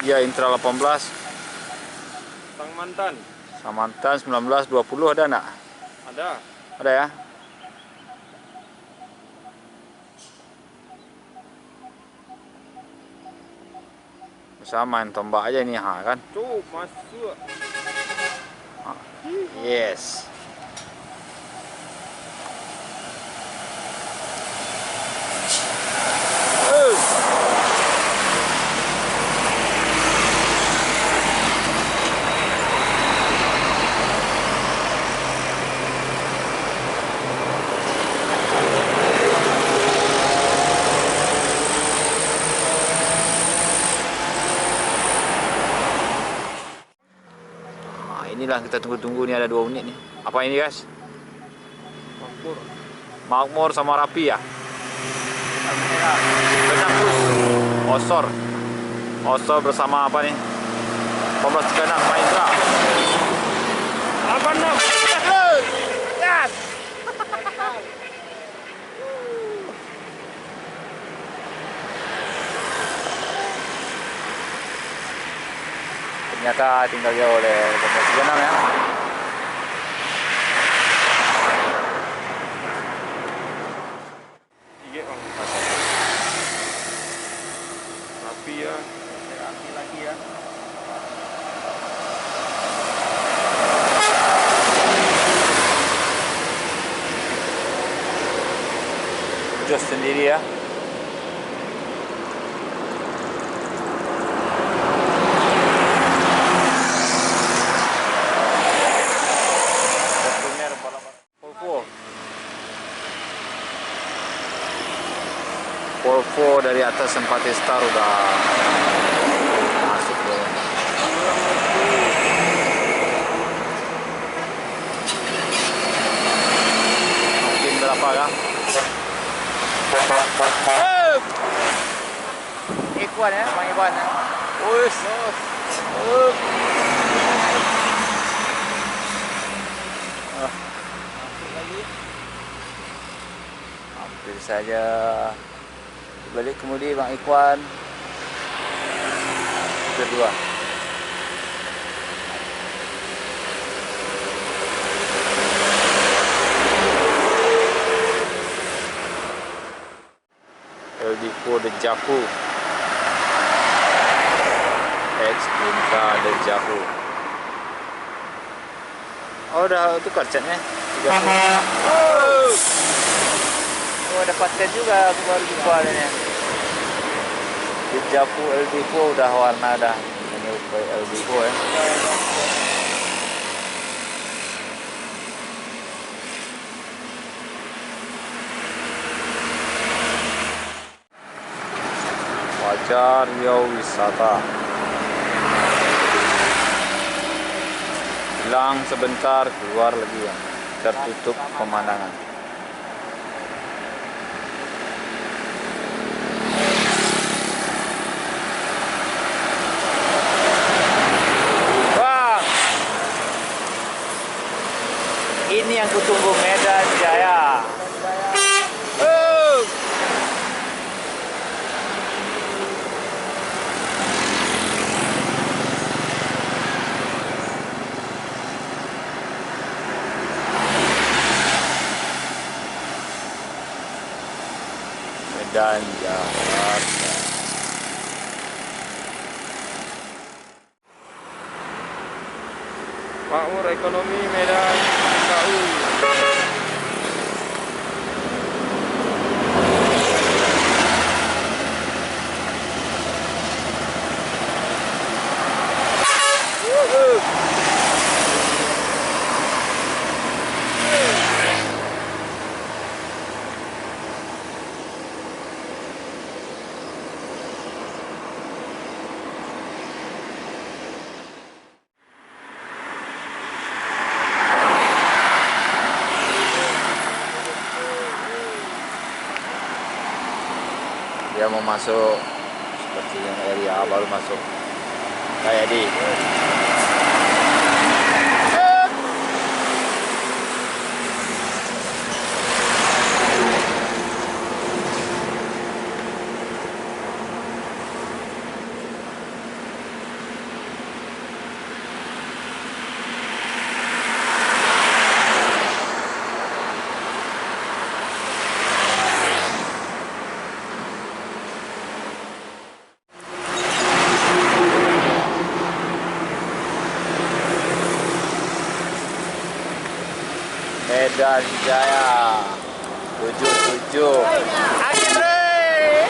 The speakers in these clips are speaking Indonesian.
Ya, Intra 18. Samantan. Samantan 1920 ada enggak? Ada. Ada ya? Bisa main tombak aja ini, kan? Cuk, masuk. Yes. Inilah kita tunggu-tunggu nih, ada 2 unit nih. Apa ini, guys? Makmur. Makmur sama Rapi ya? Banyak terus. Osor bersama apa nih? 1836 Mahindra. 86. Yes. Ternyata tinggal dia oleh 1836 ya. Iya, Bang. Rapi ya. Rapi lagi ya. Jos sendiri ya. Volvo dari atas sempat star udah masuk loh. Mungkin berapa kah? Ikuan ya, Bang Iwan ya. Wus. Hampir saja balik kemudi Bang Ikhwan. Kedua. Eldico Dejavu. Intra Dejavu. Oh, udah tukar catnya. 30. Oh, ada paten juga aku baru jumpa adanya. Dejavu Eldico udah warna dah menyerupai Eldico ya. Wajar Riau Wisata. Hilang sebentar, keluar lagi ya. Tertutup pemandangan. Wah, ini yang kutunggu, Medan Jaya. Dan Jakarta. Makmur Ekonomi Medan KU. Dia mau masuk seperti yang area baru masuk kayak di Medan Jaya 77. Angin Rey.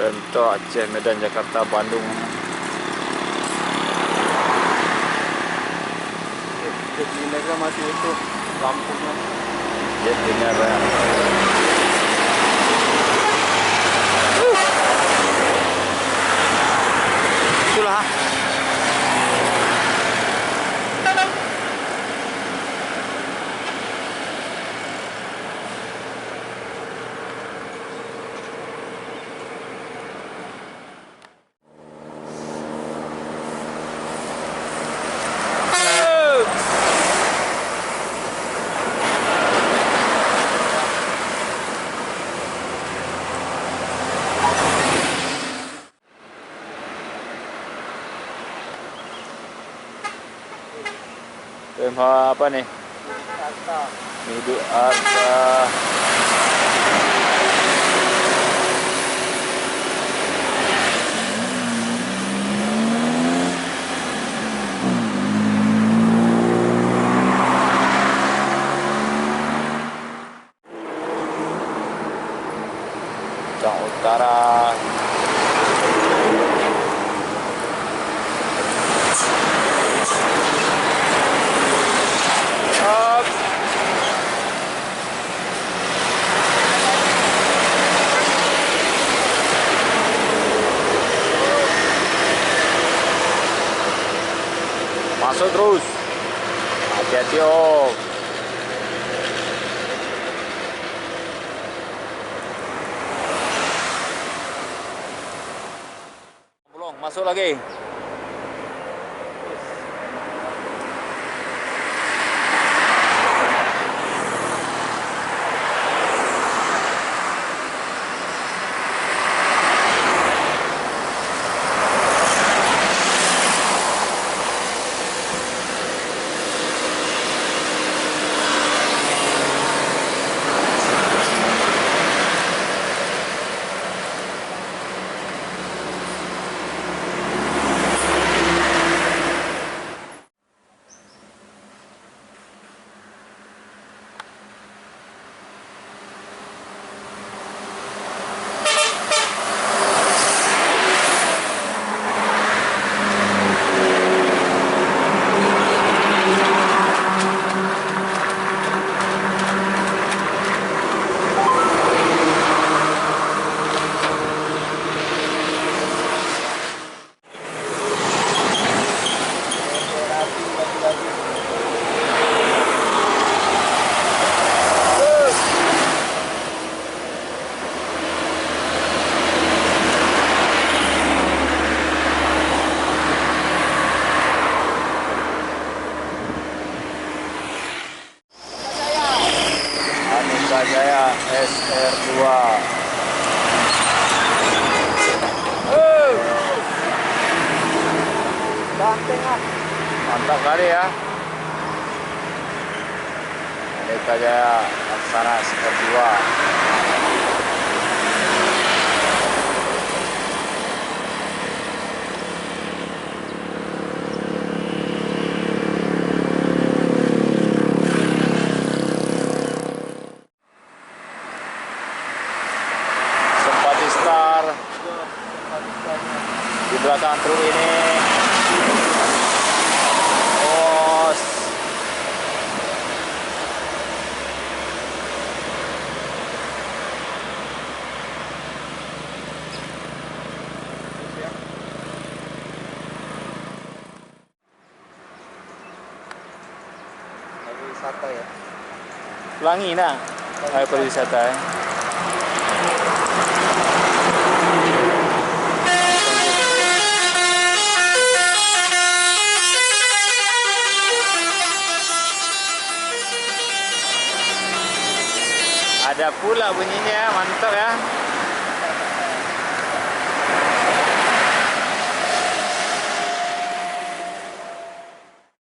Bentuk Aceh, Medan, Jakarta, Bandung. Jetliner masih itu lampunya. Jetliner. Itulah. PMH apa nih? Arta. Midu Arta. Cang Utara. Masuk terus, hati-hati om. Belum masuk lagi. Jaya SR2. Mantap kali ya. Aneka Jaya Laksana SR2. Di belakang truk ini pariwisata ya. Pelangi nak. Air pariwisata. Ada pula bunyinya, mantap ya.